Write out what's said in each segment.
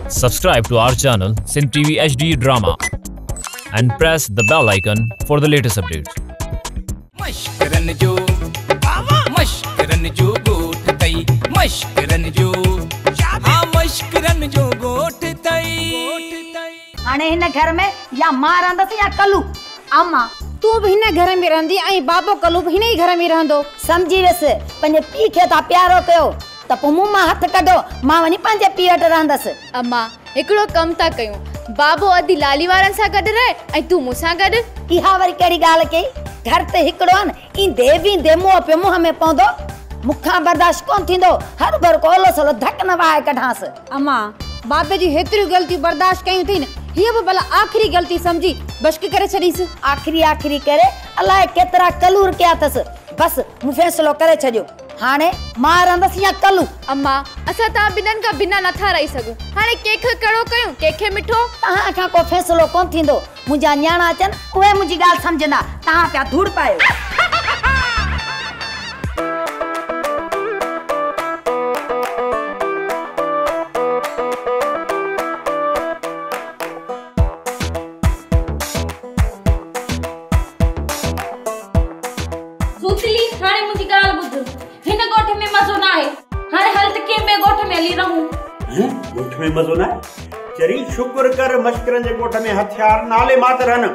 Subscribe to our channel Sin TV HD Drama and press the bell icon for the latest updates. मशकरन जो गोठ तई मशकरन जो हाँ मशकरन जो गोठ तई हाणे हिन घर में या मां रहंदसि या कलू अम्मा तू भी हिन घर में रहंदी आई बाबो कलू भी हिन ही घर में रहंदो समझी वस पंजे पी के ता प्यारो कयो त पो मुंह मां हथ कढो मां वनी पंजे पी वट रहंदसि। अम्मा एकड़ो कम ता कयूं बाबो अदी लाली वारन सा गड रहे आई तू मुसा गड इहा वरी केड़ी गाल के घर ते हिकड़ो न इंदे भी दे मुंह पे मुंह में पौंदो मुखा बर्दाश्त कोन थिंदो हर भर कोलो सलो धक न वाए कढास। अम्मा बाबे जी हेतरी गलती बर्दाश्त कयूं थी न ये भी भला आखिरी गलती समझी बश्क करे छडीस आखिरी करे अलाए केतरा कलूर क्या थस बस मु फैसलो करे छडियो हाने मां रहंदसि या कलू। अम्मा असा ता बिनन का बिना नथा रही सकू हाने केख कड़ो कयूं केखे मिठो तहां का को फैसलो कोन थिंदो मुजा न्याणा अचन ओए मुजी गाल समझंदा तहां प्या धूड़ पायो। सुतली हाने मुजी गाल बुझ हिन गोठ में मजो ना है हाने हल्त के में गोठ में ली रहूं हैं गोठ में मजो ना चरी शुक्र कर मशकरन जे गोठ में हथियार नाले मातरन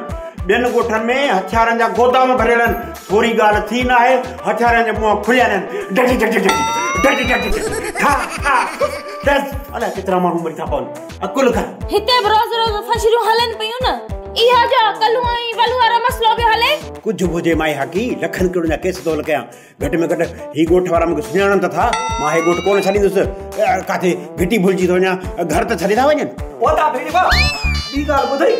बेन गोठन में हथियारन जा गोदाम भरेलन थोड़ी गाल थी ना है हथियारन जे मुंह खुलियान डटी खा दस अला कितना मारू मरी था पन अकुल कर हिते रोज फशरू हलन पयो ना इहा जा कलु आई वलुवारा मसलो बे हले कुछ बुझे माई हाकी लखन करोड़ जा केस तो लकया घट में घट ही गोठ वाला मके सुनाणन त था मा हे गोठ कोन छालींदस काथे गिटी भुलजी तो न्या घर त छडी था वजन ओदा भेड़ी बा बी गाल बुधई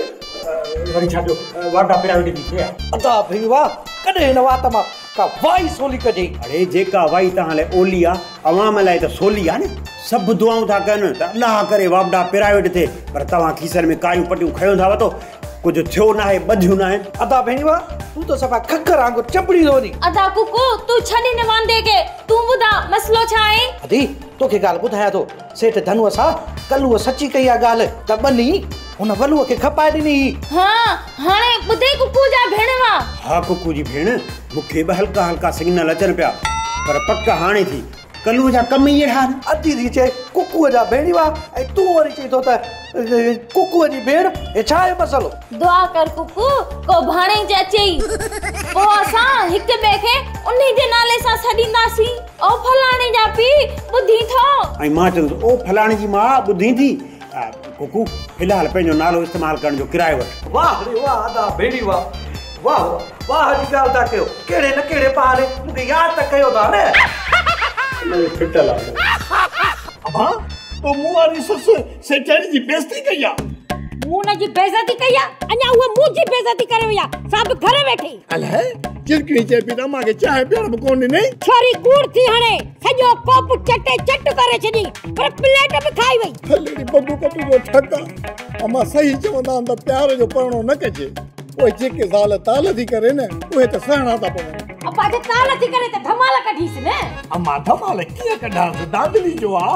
वरी छाडो वाडा पिरावडी थी थे अदा भेड़ी बा कदे न वात मा का वाई सोली कजे अरे जेका वाई ताले ओलिया अवाम लाए त सोलिया ने सब दुआऊं था कन त अल्लाह करे वाडा पिरावडी थे पर तवा खीसर में कायू पटियो खयो था तो कुछ थियो ना है बधियो ना है अदा भेड़ी बा तू तो सफा खखर आंगो चपड़ी दोनी अदा कुकु तू छडी न वांदे के तू बुदा मसलो छा है अदी तो के गाल बुधाया तो सेठ धनुआ सा कलु सच्ची कया गाल त बनी उन वलुआ के खपाए दिनी हां हाने बुधे कुकु जा भेणवा हां कुकु जी भेण मुखे बे हल्का हल्का सिग्नल अचन पिया पर पक्का हाने थी कलु जा कम ही रहा अदी दी चे कुकु जा भेणीवा ए तू वरी चे तो त कुकु जी भेण ए छा है मसलो दुआ कर कुकु को भाणे जचई ओ असा हिक बे के उन्ही जे नाले सा सडींदासी ओ फलाणे जा पी बुधी थो आई मां चंद ओ फलाणे जी मां बुधी थी कुकु फिलहाल पेजो नालो इस्तेमाल करन जो किराए वठ वाह रे वाह अदा भेड़ी वाह वाह वाह जी गाल ता कयो केड़े न केड़े पारे मुके याद त कयो दा रे मैं फिटल आ अबा तो मुआरी सस से चरी जी बेइज्जती कया मुन जी बेइज्जती कया अन्या वो मुजी बेइज्जती करेया सब घर बैठी अले चिरकनी चे पिता मागे चाहे प्यार में कोन नहीं छोरी कूड़ थी हणे सजो कोप चटे चट करे छनी पर प्लेट में खाई वई हलेड़ी बब्बू कटू जो ठका अमा सही चवंदा त प्यार जो परणो न कजे ओए जेके साल ताल थी करे न ओए त सहणा ता पवन अपा जे ताल थी करे त धमाल कढीस ने अमा धमाल किया कढा दादली जो आ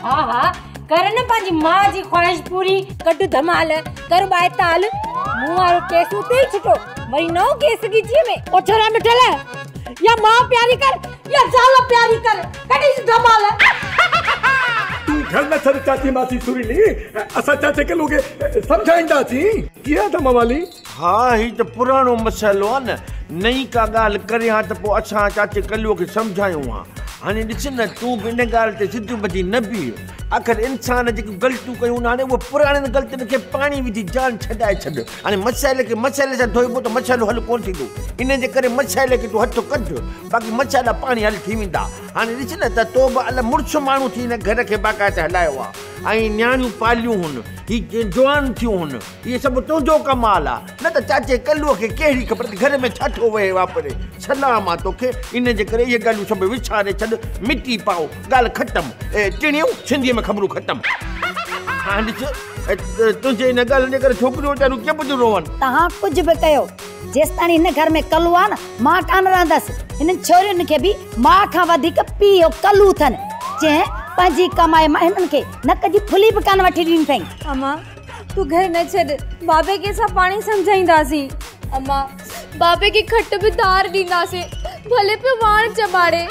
हां हां कर न पाजी मां जी ख्वाहिश पूरी कट धमाल कर बाय ताल मुआरो केसु ते छटो वरी नो केस की जी में ओ छोरा मिठल या मां प्यारी कर या जाल प्यारी कर कढीस धमाल तू घर में सर चाची मासी सुरीली असा चाचे के लोगे समझाइंदा थी किया था मामाली हाँ ही तो पुरानो मसलो है न नई का गाल करे हाँ तो पो अच्छा चाचे कलियो के समझायो हाँ हाने ॾिस न तू बिन गाल ते सिद्धू बजी न बीहो आखिर इंसान जेके गलतियूं कयूं ना वो पुराणनि गलतियुनि खे पाणी विझी जान छॾाए छॾ हाणे मसाइले सां धोइबो त मसाइलो हल कोन थींदो इन जे करे मसाइले खे तूं हथु कढ बाक़ी मसाइला पाणी हल थी वेंदा हाणे ॾिस न त तो बि अलाए मुड़ुसु माण्हू थी हिन घर खे बाक़ाइदा हलायो आहे ऐं न्याणियूं पालियूं हुन ही जवान थियूं हुन इहे सभु तुंहिंजो कमाल आहे न त चाचे कल्लूअ खे कहिड़ी ख़बर घर में छा थो वहे वापरे सलाम आहे तोखे इन जे करे इहे ॻाल्हियूं सभु विछारे छॾ मिटी पाओ ॻाल्हि ख़तमु टिणियूं सिंधीअ में ख़बरूं ख़तमु हाणे ॾिस तुंहिंजे इन ॻाल्हि जे करे छोकिरियूं वीचारियूं कीअं ॿुधी रोवन तहां कुछ भी कयो जेसताणी हिन घर में कलू आ न मां कान रहंदसि हिन छोरियुनि खे बि मां खां वधीक पीउ कलू अथनि जंहिं पंहिंजी कमाए मां हिननि खे नक जी फुली बि कान वठी ॾिनी अथई। अम्मा तू घर न छॾ, बाबे खे असां पाणी सम्झाईंदासीं। अम्मा बाबे खे खट बि धार ॾींदासीं, भले पियो वाण चॿाड़े।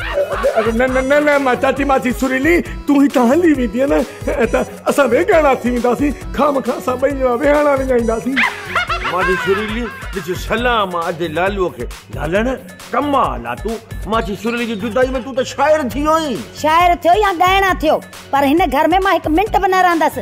न न न न मां चाची मासी सुरीली तूं ही त हली वेंदी न त असां वेगाणा थी वेंदासीं, खामखा असां ॿई ॼणा वेहाणा विञाईंदासीं। माजी सुरीली ॾिस सलाम अॼु लालूअ खे लालण कमाल आहे तूं। माजी सुरीली जी जुदाई में तूं त शाइर थी वई। शाइर थियो या ॻाइणा थियो, पर हिन घर में मां हिकु मिंट बि न रहंदसि।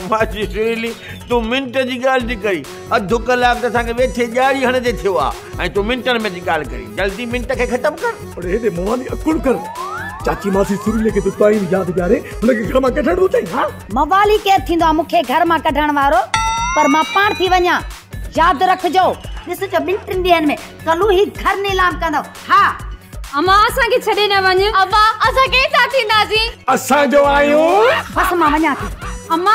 माजी सुरीली तूं मिंट जी ॻाल्हि थी कई, अधु कलाक त असांखे वेठे ॼाड़ी हणंदे थियो आहे ऐं तूं मिंटनि में थी ॻाल्हि करी। जल्दी मिंट खे ख़तमु कर। पर हेॾे मुंहं अकुल कर। चाची मासी सुरीली खे तूं ताईं यादि ॾियारे हुनखे घर मां कढण थो चई। हा मवाली केरु थींदो आहे मूंखे घर मां कढण वारो, पर मां पाण थी वञा। यादि रखजो, ॾिसजो ॿिनि टिनि ॾींहंनि में कल्ह ही घर नीलाम कंदो। हा अम्मा असांखे छॾे न वञ। अब्बा असां के साथ थींदासीं? असांजो आहियूं। बस मां वञा थी। अम्मा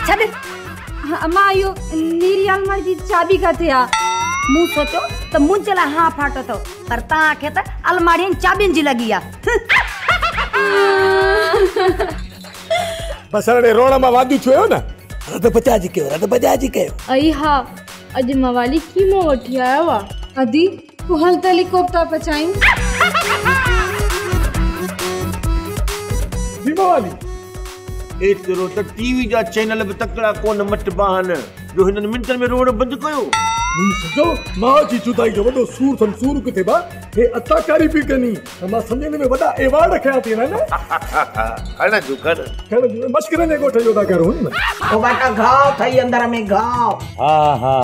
छॾ। अम्मा इहो नीरी अलमारी जी चाबी किथे आहे? मूं सोचो त मुंहिंजे लाइ हा फाटो अथव, पर तव्हांखे त अलमारियुनि चाबियुनि जी लॻी आहे। बस हाणे रोण मां वांदियूं थियो न, रद बजाजी कयो। अई हा अॼु मवाली कीमो वठी आयो आहे। अदी तू हल त हेलीकॉप्टर पचाई। दीपावली एतिरो त टीवी जा चैनल बि तकड़ा कोन मटबा आहिनि जो हिननि मिंटनि में रोड बंदि कयो। नहीं सजो मां जी जुदाई जो वॾो सूर संसूर किथे बा हे अताकारी भी कनी मां समझने में वॾा एवार्ड खया थी न अन जो कर मस्करे ने गोठ जो दा करो न ओ बेटा घाव थई अंदर में घाव। हा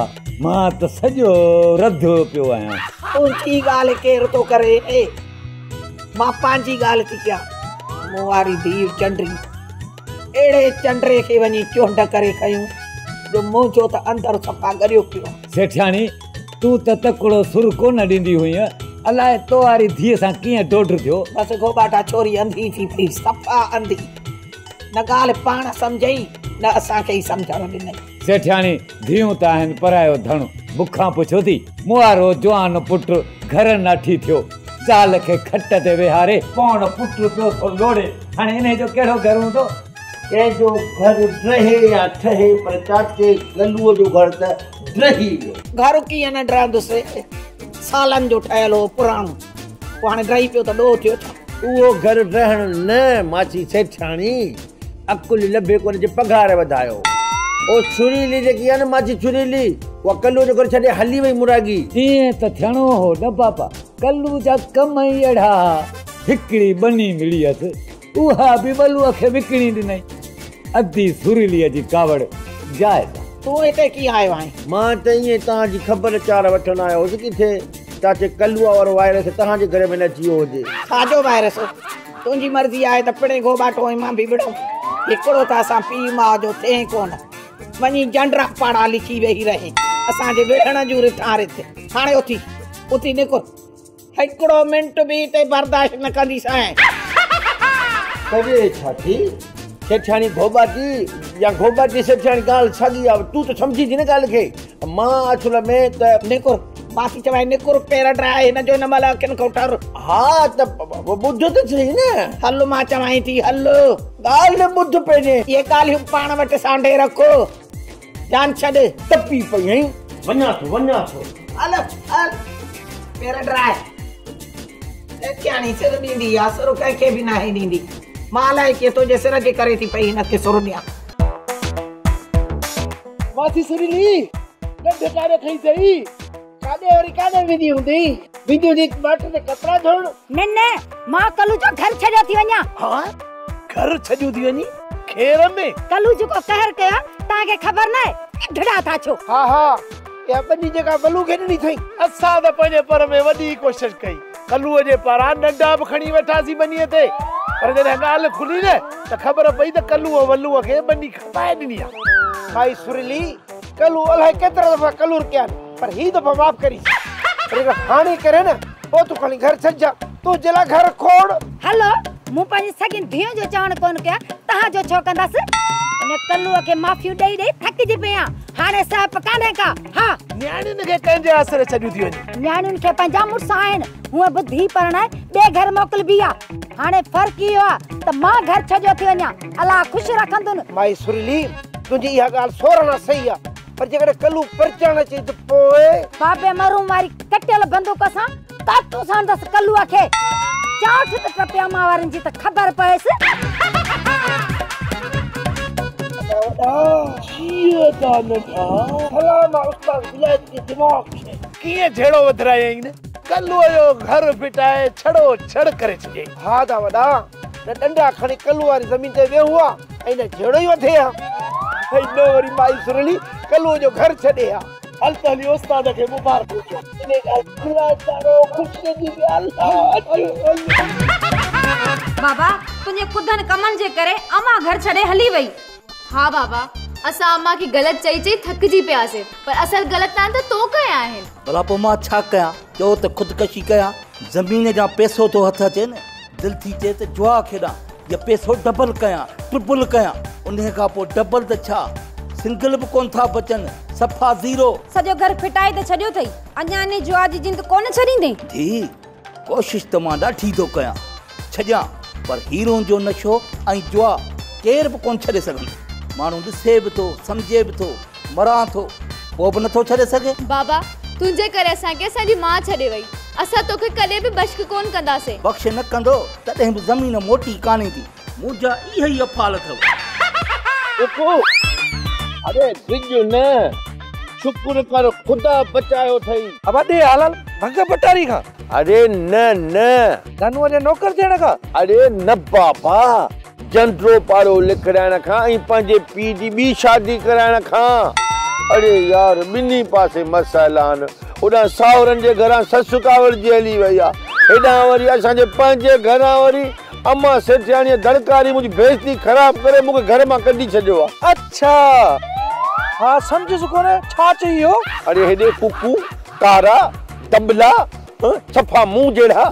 मां त सजो रधो पियो आया। उनकी गाल केर तो करे ए मां पांजी गाल थी क्या मुवारी धी चंडरी एड़े चंडरे के वनी चोंड करे खयूं जो मुंह जो त अंदर सफा गरियो पियो। सेठानी तू त तकड़ो सुर को न ॾींदी हुई अलाए तो वारी धीअ सां कीअं डोड थियो। बस गोबाटा छोरी अंधी थी पई सफा अंधी न गाल पाण समझई न असां के समझण ॾिनई। सेठानी धीअूं त आहिनि परायो धण बुखां पुछो थी मुआरो जवान पुट घर नाठी थियो ज़ाल खे खट ते वेहारे पौण पुट पियो थो लोड़े हाणे इन जो कहिड़ो घर हूंदो। जो घर रहे या ठहे पर चाचे गलूअ जो घर त रही वियो। घर कीअं न डरंदुसि सालन जो ठहियल हो पुराणो हाणे रही पियो त ॾोह थियो छा। उहो घर रहण न माची सेठाणी अकुल लभे कोन जे पघार वधायो। ओ छुरीली जेकी आहे न माची छुरीली उहा कल्लू जो घर छॾे हली वई मुरागी। ईअं त थियणो हो न बाबा कल्लू जा कम ई अहिड़ा हिकिड़ी बनी मिली अथि उहा बि बलूअ खे विकिणी ॾिनई अधी सुरीलीअ जी कावड़ जायज़। तूं हिते कीअं आयो आहीं? मां त ईअं तव्हांजी ख़बर चार वठण आयो हुउसि किथे चाचे कल्लूअ वारो वायरस तव्हांजे घर में न अची वियो हुजे। छाजो वायरस तुंहिंजी मर्ज़ी आहे त पिणे गोबाटो ऐं मां बि विड़ो हिकिड़ो त असां पीउ माउ जो थिए कोन वञी जंडरा पाड़ा लिखी वेही रहे असांजे विढ़ण जूं रिथा रिथ हाणे उथी निकुर हिकिड़ो मिंट बि हिते बर्दाश्त न कंदीसांइ। करे छा थी सेठाणी गोबाटी या गोबाटी सेठाणी ॻाल्हि साॻी आहे तूं त सम्झी थी न ॻाल्हि खे। मां असुल में त निकुर बासी चवाई निकुर पेर ड्राए हिन जो न मल किन को ठर। हा त ॿुध त सही न हल मां चवाई थी हल ॻाल्हि न ॿुध पंहिंजे ये ॻाल्हियूं पाण वटि सांढे रखो जान छॾ टपी पई आहीं वञा थो हल पेर ड्राए सेठाणी सिर ॾींदी आहे सिर कंहिंखे बि नाहे ॾींदी मां अलाए कीअं तुंहिंजे सिर जे करे थी पई हिनखे सुर ॾियां। मासी सुरीली नंढे कारे खई थई काॾे वरी काॾे विधी हूंदी विधियूं जी बाट ते कपड़ा धोण न मां कल्लू जो घर छॾियो थी वञा। हां घर छॾियो थी वञी खेर में कल्लू जेको कहर कया तव्हांखे ख़बर न आहे ढड़ा था छो। हा या बनी जेका बलू खे ॾिनी थई असां त पंहिंजे पर में वॾी कोशिशि कई कल्लूअ जे पारां नंढा बि खणी वेठासीं बनीअ ते पर जॾहिं ॻाल्हि खुली न त ख़बर पई त कल्लूअ वल्लूअ खे बनी खपाए ॾिनी आहे। भाई सुरीली कल्लू अलाए केतिरा दफ़ा कलूर कया पर ही दफ़ा माफ़ करी पर हाणे करे न पोइ तूं खणी घर छॾिजा तुंहिंजे लाइ घर खोड़। हलो मूं पंहिंजी सॻियुनि धीअ जो चवण कोन कया तव्हांजो छो कंदसि इन कल्लूअ खे माफ़ियूं ॾेई ॾेई थकिजी पई आहियां हाणे साहिब कान्हे का हा न्याणियुनि खे कंहिंजे आसरे छॾियूं थी वञे न्याणियुनि खे पंहिंजा मुड़ुस आहिनि हूअं बि धीउ परणाए ॿिए घर मोकिलबी आहे हाणे फ़र्क़ु इहो आहे त मां घर छॾियो थी वञा अलाह ख़ुशि रखंदुनि माई सुरीली तुंहिंजी इहा ॻाल्हि सोरहं सही आहे पर जेकॾहिं कल्लू परचण अचे त पोइ बाबे मरूं वारी कटियल बंदूक सां तातू सांदसि कल्लूअ खे चाठ त टपिया मां वारनि जी त ख़बर पएसि कीअं झेड़ो वधरायईं कल्लूअ जो घर फिटाए छड़ो छड़ करे छॾे हा दा वॾा न डंडा खणी कल्लू वारी ज़मीन ते वेहूं आ ऐं न झेड़ो ई वधे आ ऐं न वरी माई सुरली कल्लूअ जो घर छॾे आ हल त हली उस्ताद खे मुबारक हुजे इन ॻाल्हि खुला तारो ख़ुशी जी ॻाल्हि बाबा तुंहिंजे कुदन कमनि जे करे अम्मा घर छॾे हली वई हाँ बाबा असां अम्मा की गलत चई चई थकिजी पियासीं पर असल गलत तान त तो कया आहिनि भला पोइ मां छा कयां चओ त ख़ुदकशी कयां ज़मीन जा पैसो तो हथ अचे न दिलि थी चए त जुआ खेॾां या पैसो डबल कयां ट्रिपल कयां उन खां पोइ डबल त छा सिंगल बि कोन था बचनि सफ़ा ज़ीरो सॼो घर फिटाए त छॾियो अथई अञा ने जुआ जी जिंद कोन छॾींदे धी कोशिशि त मां ॾाढी थो कयां छॾियां पर हीरो जो नशो ऐं जुआ केर बि कोन छॾे सघंदो माण्हू ॾिसे बि थो सम्झे बि थो मरां थो पोइ बि नथो छॾे सघे बाबा तुंहिंजे करे असांखे असांजी मां छॾे वई असां तोखे कॾहिं बि बश्क कोन कंदासीं बख़्श न कंदो तॾहिं बि ज़मीन मोटी कान्हे थी मुंहिंजा इहा ई अफ़ाल अथव अरे ड्रिजो न शुक्र कर खुदा बचायो थई अब दे हालल भंग पटारी खां अरे न न धनुअ जे नौकर थियण खां अरे न बाबा जंड्रो पारो लिखराइण खां ऐं पंहिंजे पीउ जी ॿी शादी कराइण खां अरे यार ॿिन्ही पासे मसाइला आहिनि होॾां सावरनि जे घरां ससु कावड़जी हली वई आहे हेॾां वरी असांजे पंहिंजे घरां वरी अम्मा सेठियाणीअ दड़कारी मुंहिंजी बेइज़ती ख़राब करे मूंखे घर मां कढी छॾियो आहे अच्छा हाँ समझुसि कोन्हे छा चई हो अरे हेॾे कुकू कारा दबला सफ़ा मुंहुं जहिड़ा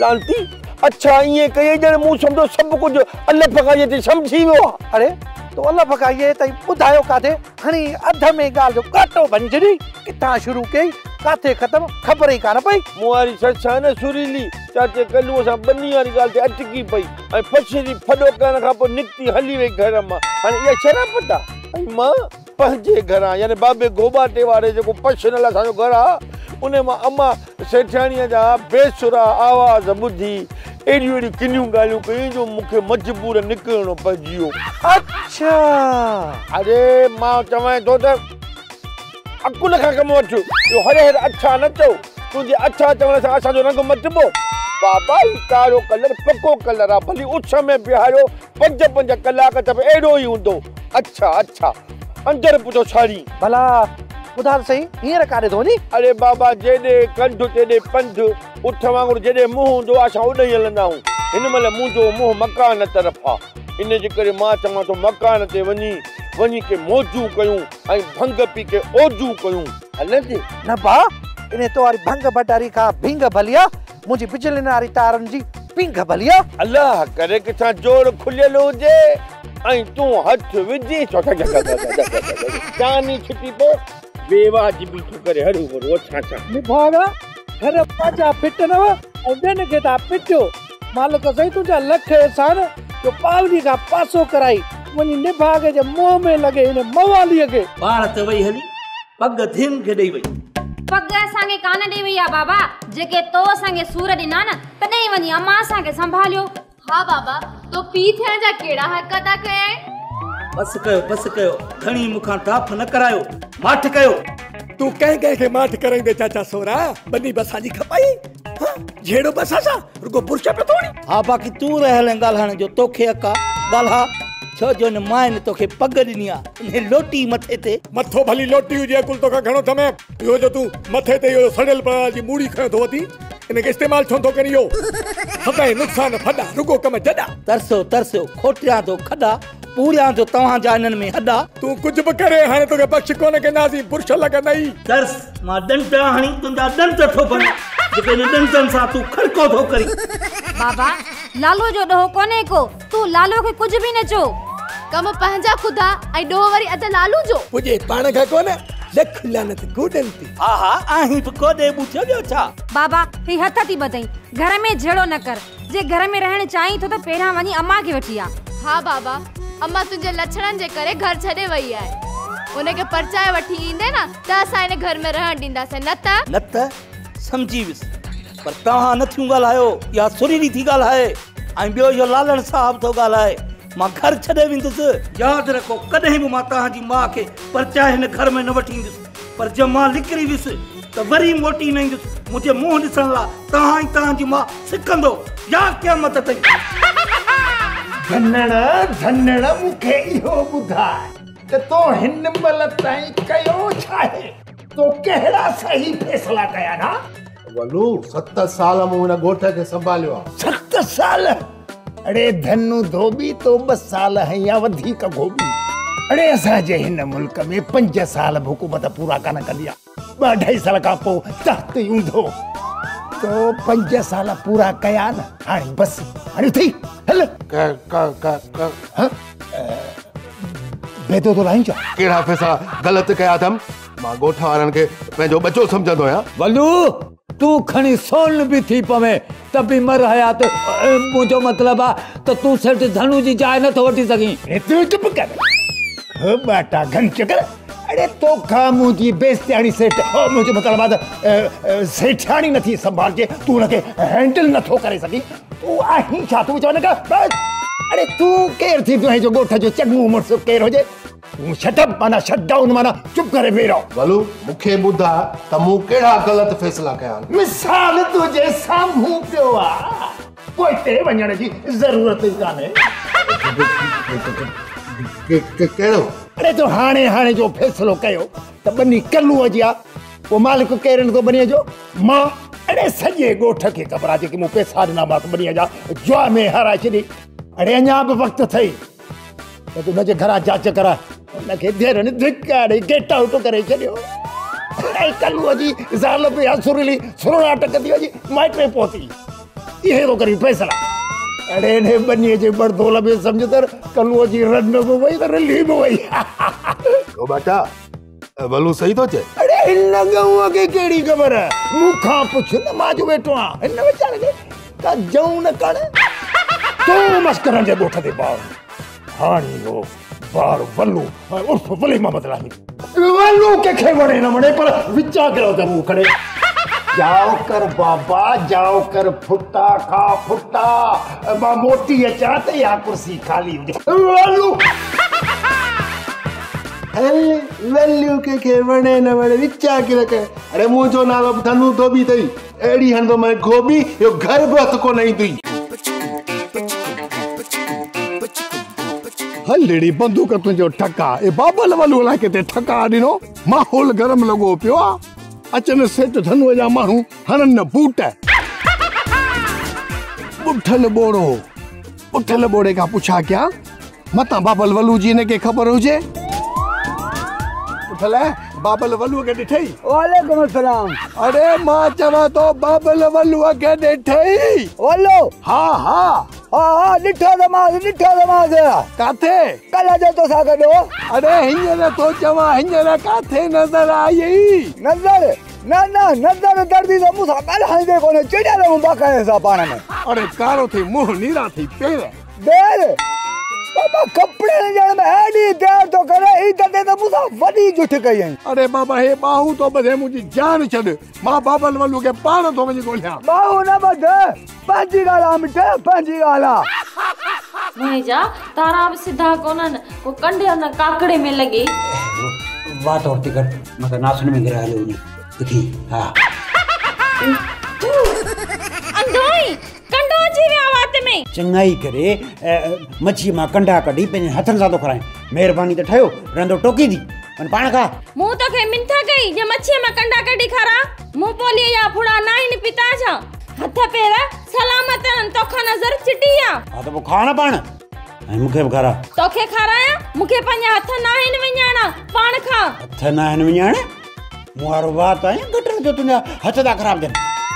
लांती अच्छा ईअं कई ॼण मूं सम्झो सभु कुझु अल फकाईअ ते सम्झी वियो आहे अरे तो अल फकाईअ ताईं ॿुधायो काथे खणी अध में ॻाल्हि जो काटो बनी छॾी किथां शुरू कई काथे ख़तमु ख़बर ई कान पई मूं वारी ससु आहे न सुरीली चाचे कल्लूअ सां ॿनी वारी ॻाल्हि ते अटकी पई ऐं फछरी फॾो करण खां पोइ निकिती हली वई घर मां हाणे इहा शराबत आहे ऐं मां पंहिंजे घरां यानी बाबे गोबाटे वारे जेको पशनल असांजो घर आहे उन मां अम्मा सेठियाणीअ जा बेसुरा आवाज़ ॿुधी एॾियूं एॾियूं किनियूं ॻाल्हियूं कयूं जो मूंखे मजबूर निकिरणो पइजी वियो अच्छा अरे मां चवां थो त अकुल खां कमु वठु इहो हरे हरे अच्छा न चओ तुंहिंजे अच्छा चवण सां असांजो रंग मटिबो बाबा ही कारो कलर पको कलर आहे भली उछ में बीहारियो 5 कलाक त बि अहिड़ो ई हूंदो अच्छा अच्छा अंदरि पुछो छाड़ी भला ॿुधार सही हींअर काॾे थो वञी अरे बाबा जेॾे कंठ तेॾे पंध उठ वांगुरु जेॾे मुंहुं हूंदो आहे असां होॾे ई हलंदा आहियूं हिन महिल मुंहिंजो मुंहुं मकान तरफ़ आहे इन जे करे मां चवां थो मकान ते वञी के मौजूं कयूं ऐं भंग पी के ओजूं कयूं हलंदे न भाउ इन तो वारी भंग भटारी खां भिंग भलिया मुंहिंजी बिजली वारी तारनि जी पिंग भलिया अल्लाह करे किथां जोड़ खुलियल हुजे ऐं तूं हथ विझी चानी छिटी पो बेवाजिबी थो करे हरू भरू छा छा निभागा घर पाजा फिट न ऐं ॿियनि खे था पिटियो मालिक सही तुंहिंजा लख एहसान जो पावली खां पासो कराई वञी निभागे जे मुंहं में लॻे हिन मवालीअ खे पाण त वई हली पग धीन खे ॾेई वई पग असांखे कान ॾेई वई आहे बाबा जेके तो असांखे सूर ॾिना न तॾहिं वञी अम्मा असांखे संभालियो हाँ बाबा तो पी थियण जा कहिड़ा हरकत कया आहिनि बस कयो घणी मूंखां टाफ न करायो माठ कयो तू कंहिं खे माठ कराईंदे चाचा सोरा बनी बसा जी खपाई झेड़ो बसा सा रुगो बुरशा पे तोड़ी हा बाक़ी तू रहल ॻाल्हाइण जो तोखे अका ॻाल्हा छो जो न मां ने तोखे पग ॾिनी आहे इन लोटी मथे ते मथो भली लोटी हुजे कुल तोखा घणो थमे इहो जो तू मथे ते इहो सड़ियल पड़ा जी मूड़ी खयो थो वती इनके इस्तेमाल छो थो करी इहो सदाई नुक़सान फॾा रुगो कम जॾा तरसो खोटियां तो खॾा पूरियां जो तव्हां जा इन्हनि में हॾा तू कुझु बि करे हाणे तोखे बख़्श कोन कंदासीं बुरश लॻंदई तरस मां ॾंड हणी तुंहिंजा ॾंड थो बण जेके इन ॾंडनि सां तू खड़को थो करी बाबा लालो जो ॾोहो कोने को, तू लालो के कुछ भी न चो। कम पंहिंजा खुदा ऐं ॾोह वरी अध लालू जो। पुजे पाण खां कोन लख लानत गुडन थी। आहा आही तो कोदे बुथियो जो छा। बाबा ही हथ थी बधई, घर में झेड़ो न कर। जे घर में रहण चाही तो पहिरां वनी अम्मा के वठी आ। हाँ बाबा, अम्मा तुंहिंजे लक्षणनि जे करे घर छॾे वई आहे। उनखे परचाए वठी ईंदे न त असां हिन घर में रहण ॾींदासीं, न त समझी विस। पर तव्हां न थियूं ॻाल्हायो या सुरीली थी ॻाल्हाए ऐं ॿियो इहो लालण साहब थो ॻाल्हाए। मां घर छॾे वेंदुसि। यादि रखो कॾहिं बि मां तव्हांजी माउ खे परचाए हिन घर में न वठी ईंदुसि। पर जब मां निकिरी वियुसि त वरी मोटी न ईंदुसि। मुंहिंजे मुंहुं ॾिसण लाइ तव्हां ई तव्हांजी माउ सिकंदो या क़यामत ताईं। धनड़ मूंखे इहो ॿुधाए त तो हिन महिल ताईं कयो छा आहे? तो कहिड़ा सही फ़ैसिला कया ना? वलू 7 साल मूं हिन ॻोठ खे संभालियो आहे। 7 साल? अड़े धनु धोबी तो 2 साल है या वधीक घोबी। अड़े असांजे हिन मुल्क में 5 साल हुकूमत पूरा कान कंदी आहे। 2-2.5 साल खां पोइ तख़्त ईंदो। तो 5 साल पूरा कया न, हाणे बस हाणे थी हल। बेदो तो लाइन जा केड़ा फैसला गलत कया अथम? मां ॻोठ वारनि खे पंहिंजो बचो सम्झंदो आहियां। वलू तू खणी सोन भी थी पवे त बि मर हयात। मुंहिंजो मतलब आ त तू सेठ धनु जी जाइ न थो वठी सघीं। तू चुप कर। हो बाटा घन चकर। अरे तो का मुंहिंजी बेइज्जती सेठ मुंहिंजो मतलब आ सेठाणी नथी संभालजे, तू उनखे हैंडल नथो करे सघी। तू आहीं छा? तू चवण का बस। अरे तू केर थी तुंहिंजो ॻोठ जो चङो मुड़स केर हुजे? तू शटअप माना शट डाउन माना चुप करे वेहो। वलू मूंखे ॿुधा त मूं कहिड़ा ग़लत फ़ैसिला कया। मिसाल तुंहिंजे साम्हूं पियो आहे, पोइ ते वञण जी ज़रूरत ई कान्हे। कहिड़ो? अरे तो हाणे जो फ़ैसिलो कयो त बनी कल्लूअ जी आहे, पोइ मालिक केरु नथो बनीअ जो? मां। अरे सॼे ॻोठ खे ख़बर आहे जेके मूं पैसा ॾिना मां बनीअ जा जुआ में हाराए छॾी। अरे अञा बि वक़्तु अथई त तूं हुनजे घरां जांच कराए। उनखे धीअरनि धिकारे गेट आउट करे छॾियो। ऐं कल्लूअ जी ज़ाल बि सुरीली सुरणाट कंदी वञी माइटे पहुती। इहे थो करी फ़ैसिला। अरे ने बनीअ जे बड़दोल में सम्झ तर कल्लूअ जी रन बि वई त रली बि वई। ओ बेटा वलू सही थो चए। अरे हिन गऊअ खे कहिड़ी ख़बर? मूंखां पुछ न, मां जो वेठो आहियां। हिन वीचारे खे का जऊं न कण। तू मस्करनि जे ॻोठ ते ॿार हाणी हो ॿार वलू उर्फ वली मोहम्मद लाही। वलू कंहिंखे वणे न वणे पर विचा कयो त मूं खड़े। जाओ कर बाबा जाओ कर फुटा खा फुटा। मां मोटी अचां त या कुर्सी खाली हुजे। वलू वैल्यू के वणे न वणे विचा के रखे। अरे मुंहिंजो नालो धनु धोबी अथई। अहिड़ी हंधो मैं गोभी यो घर बि हथ कोन ईंदी। हलड़ी बंदूक तुंहिंजो ठका ए बाबल वलू लाइ किथे ठका ॾिनो। माहौल गरम लॻो पियो आहे। अचनि सेठ धनुअ जा माण्हू हणनि न बूट। उठल ॿोड़े खां पुछा कया मतां बाबल वलू जी हिनखे ख़बर हुजे। उठल बाबल वलूअ खे ॾिठई? वालेकुम अस्सलाम। अरे मां चवां तो बाबल वलूअ खे ॾिठई? वलो हाँ हाँ हाँ ॾिठो नमाज़ काथे? कल्ह जो तो सा गॾो। अरे हींअर तो चवां हींअर काथे नज़र आई? नज़र दर्दी तो मूंसां ॻाल्हाईंदे कोन्हे, चिड़ियल हूं बाक़ाइदे सां पाण में। अरे कारो थी मुंहुं नीरा थी पेर बाबा कपड़े ॾियण में एॾी देर तो करे ई तॾहिं त मूंसां वॾी जुठ कई आई। अरे बाबा हे बाहू तो बधे मुंहिंजी जान छॾ। मां बाबल वलू खे पाण थो वञी ॻोल्हियां। बाहू न बध, पंहिंजी ॻाल्हि आहे मिटे, पंहिंजी ॻाल्हि आहे। मुंहिंजा तारा बि सिधा कोन्हनि, को कंडे न काकड़े में लॻे। बात और टिकट मगर नासन में गिरा हलो नी दिखी। हां अंधोई कंडो जी वे आवात में चंगाई करे मच्छी मां कंडा कढी पंहिंजे हथनि सां थो खाराए। महिरबानी त ठहियो रंदो टोकी दी अन पाण खा। मूं तोखे मिंथा कई जे मच्छी मां कंडा कढी खारा। मूं पोली या फुड़ा नाइन पिता छा हथ पेर सलामत न तोखा नजर चिटिया। हा त पोइ खा न पाण ऐं मूंखे बि खारा। तोखे खाराया मूंखे पंहिंजा हथ नाइन विञाणा पाण खा। हथ नाइन विञाण मुहारो बात आहे गटर जो तुंहिंजा हथ था ख़राब थियनि।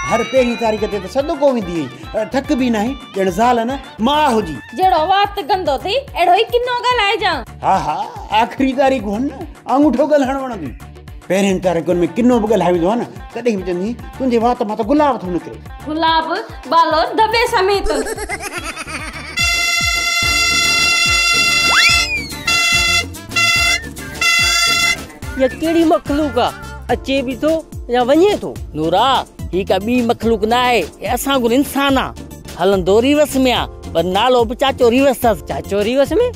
हर पहिरीं तारीख़ ते त सदको वेंदी थक बि नाहे ॼण ज़ाल न मां हुजी जहिड़ो वक़्तु गंदो थी अहिड़ो ई किनो ॻाल्हाइजां। हा हा आख़िरी तारीख़ हुन न अंगूठो ॻाल्हाइणु वणंदी पहिरें तारीख़ुनि में किनो बि ॻाल्हाए वेंदो आहे न तॾहिं बि चवंदी तुंहिंजे वात मां त गुलाब थो निकिरे। गुलाब बालो दबे समेत। ये केड़ी मखलूक आ अचे भी तो या वञे तो। नूरा ही का बी मखलूक ना है असां को इंसान आ हलंदो रिवस में आ पर नालो भी चाचो रिवस था। चाचो रिवस में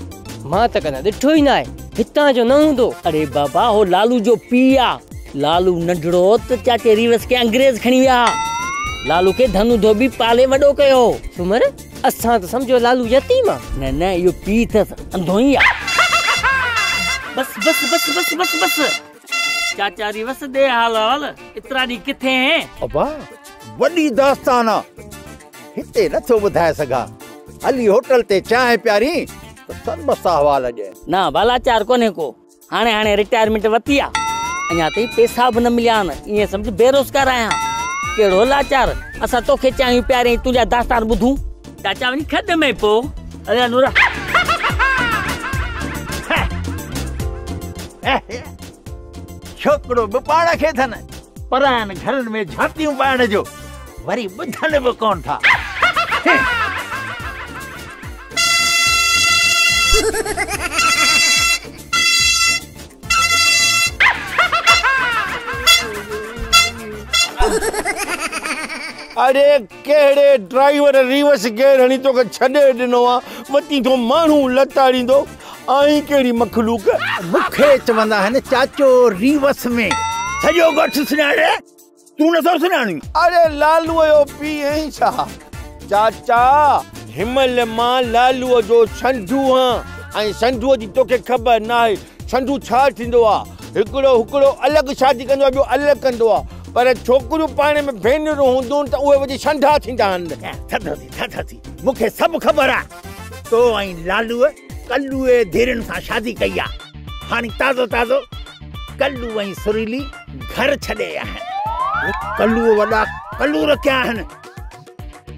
मां त कना ॾिठो ई ना है हितां जो न हूंदो। अरे बाबा हो लालू जो पी आ लालू नंढड़ो त चाचे रिवस के अंग्रेज खणी विया लालू के धनु धोबी पाले वडो कयो। सुमर असां त समझो लालू यतीम आ। न न यो पी त अंधो ही आ। बस बस बस बस बस बस चाचा रिवस दे हाल हाल इतरा डी किथे हैं। अबा वडी दास्तान आ हिते नथो ॿुधाए सघां हली होटल ते चांहि प्यारी त सन बसा हवाल अॼु ना बालाचार कोने को हाणे हाणे रिटायरमेंट वती आ अञा ताईं पैसा बि न मिलिया आहिनि ईअं सम्झ बेरोज़गार आहियां। कहिड़ो लाचार असां तोखे चाहियूं प्यारे तुंहिंजा दास्तान ॿुधूं। चाचा वञी खॾ में पो अरे नूरा छोकरो बि पाण खे अथनि परायनि घरनि में झांतियूं पाइण जो वरी ॿुधनि बि कोन था। अरे कहिड़े ड्राइवर रिवर्स गेयर हणी तोखे छॾे ॾिनो आहे वती तो माण्हू लताड़ींदो आई कहिड़ी मखलूक मूंखे चवंदा आहिनि चाचो रिवस में सॼो ॻोठु सुञाणे तूं नथो सुञाणी। अरे लालूअ जो पी ऐं छा चाचा हिमल मां लालूअ जो संधू आहियां ऐं संधूअ जी तोखे ख़बर न आहे संधू छा थींदो आहे हिकिड़ो अलॻि शादी कंदो आहे ॿियो अलॻि कंदो आहे पर छोकिरियूं पाण में भेनरूं हूंदियूं त उहे वञी संढा थींदा आहिनि। थी मूंखे सभु ख़बर आहे तो ऐं लालूअ कल्लूअ धीरनि सां शादी कई आहे हाणे ताज़ो ताज़ो कल्लू ऐं सुरीली घर छॾे आहिनि कल्लूअ वॾा कल्लू रखिया आहिनि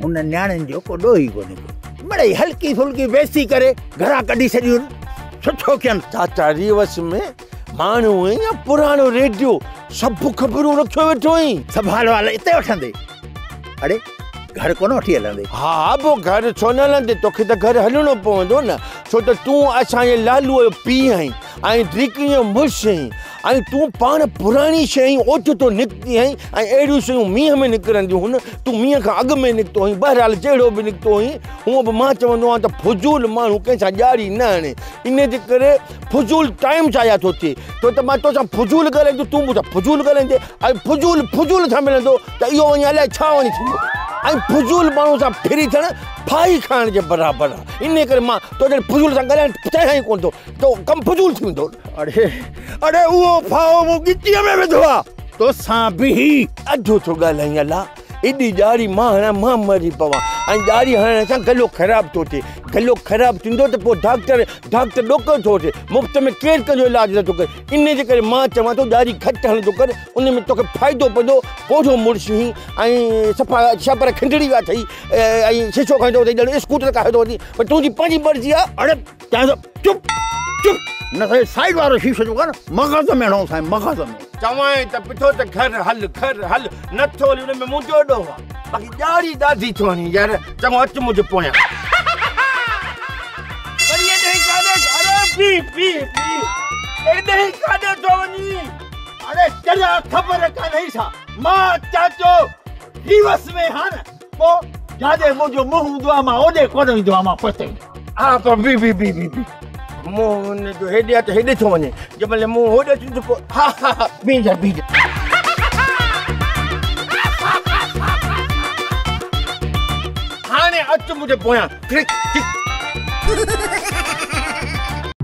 उन न्याणियुनि जो को ॾोही कोन्हे को मिड़ई हल्की फुल्की बेइज़ती करे घरां कढी छॾियूं सुठो कयनि। चाचा रिवस में माण्हू या पुराणो रेडियो सभु ख़बरूं रखियो वेठो आहीं संभाल वाल हिते वठंदे अड़े घर कोन वठी हलंदे। हा पोइ घर छो न हलंदे तोखे त घर हलणो पवंदो न छो त तूं असांजे लालूअ जो पीउ आहीं ऐं ड्रिकी जो मुड़ुसु आहीं ऐं तूं पाण पुराणी शयूं ओचितो निकिती आहीं ऐं अहिड़ियूं शयूं मींहं में निकिरंदियूं हुन तूं मींहं खां अॻु में निकितो आहीं बहरहाल जहिड़ो बि निकितो आहीं हूअं बि मां चवंदो आहियां त फुज़ूल माण्हू कंहिंसां ॼारी न आणे इन जे करे फुज़ूल टाइम ज़ाया थो थिए छो त मां तोसां फुज़ूल ॻाल्हाईंदो तूं मूंसां फुज़ूल ॻाल्हाईंदे ऐं फुज़ूल सां मिलंदो त इहो वञी अलाए छा वञी थींदो ऐं फुज़ूल माण्हू सां फिरी थियणु फाई खाइण जे बराबरि आहे इन करे मां तो जॾहिं फुज़ूल सां ॻाल्हाइणु चाहियां ई कोन थो तो कमु फुज़ूल थी वेंदो। अड़े उहो फाओ मूं गिटीअ में विधो आहे तोसां बि अधु थो ॻाल्हाईं अला एॾी ॼारी मां हणा मां मरी पवां ऐं ॼारी हणण सां गलो ख़राबु थो थिए गलो ख़राबु थींदो त पोइ डॉक्टर ॾोकर थो थिए मुफ़्त में केरु तुंहिंजो इलाजु नथो करे इन जे करे मां चवां थो ॼारी घटि हणंदो कर उन में तोखे फ़ाइदो पवंदो पोइ मुड़ुसु ई ऐं सफ़ा छपर खंडड़ी विया अथई ऐं शीशो खाईंदो अथई ॼण स्कूटर खाईंदो अथई पर तुंहिंजी पंहिंजी मर्ज़ी आहे। अड़े चुप चुप न साईं साइड वारो शीशो जो कर मग़ज़ में हणो साईं मग़ज़ में चवां त पिठो त घर हल नथो हली हुन में मुंहिंजो ॾोह आहे बाक़ी ॼारी ॾाढी थो वञे यार चङो अच मुंहिंजे पोयां अरे चला ख़बर कान्हे छा मां चाचो रिवस में हा न पोइ जाॾे मुंहिंजो मुंहुं हूंदो आहे मां ओॾे कोन ईंदो आहियां मां पते हा पर बी मुंहुं हुनजो हेॾे आहे त हेॾे थो वञे जंहिंमहिल मुंहुं होॾे थींदो पोइ हा बीज हाणे अच मुंहिंजे पोयां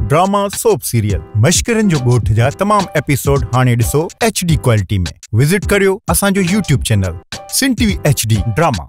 ड्रामा सोप सीरियल मश्करनि जो ॻोठ जा तमाम एपिसोड हाणे ॾिसो HD क्वालिटी में विज़िट करियो असांजो YouTube चैनल सिन TV HD ड्रामा।